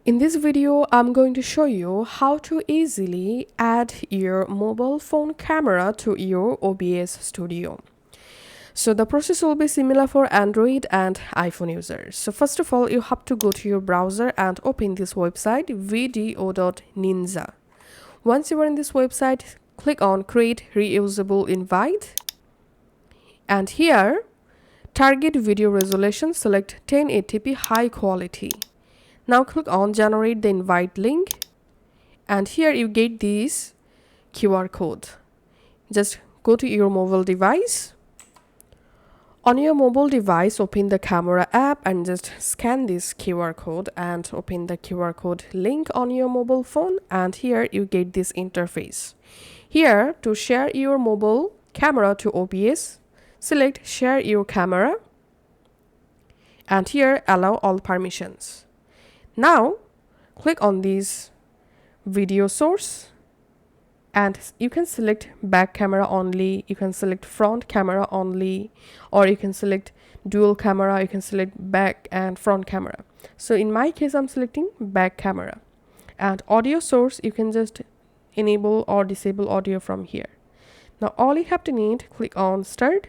In this video, I'm going to show you how to easily add your mobile phone camera to your OBS Studio. So the process will be similar for Android and iPhone users. So first of all, you have to go to your browser and open this website video.ninja. Once you are in this website, click on Create Reusable Invite. And here, target video resolution, select 1080p high quality. Now click on generate the invite link, and here you get this QR code. Just go to your mobile device. On your mobile device, open the camera app and just scan this QR code and open the QR code link on your mobile phone, and here you get this interface. Here, to share your mobile camera to OBS, select share your camera, and here allow all permissions. Now click on this video source and you can select back camera only, you can select front camera only, or you can select dual camera, you can select back and front camera. So in my case, I'm selecting back camera. And audio source, you can just enable or disable audio from here. Now all you have to need, click on start.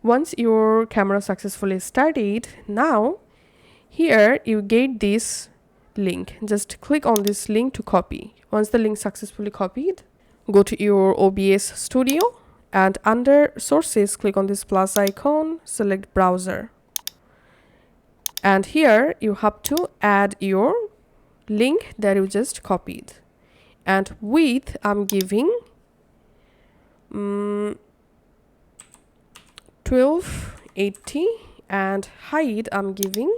Once your camera successfully started, now here you get this link. Just click on this link to copy. Once the link successfully copied, go to your OBS Studio and under sources, click on this plus icon, select browser. And here you have to add your link that you just copied. And width, I'm giving 1280 and height, I'm giving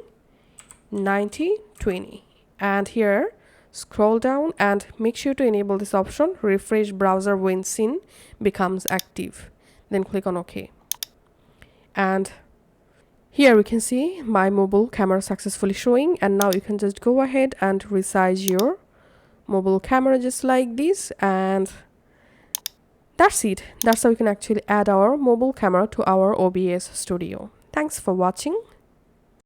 90/20. And here scroll down and make sure to enable this option, refresh browser when scene becomes active, then click on OK. And here we can see my mobile camera successfully showing, and now you can just go ahead and resize your mobile camera just like this, and that's it. That's how we can actually add our mobile camera to our OBS Studio. Thanks for watching.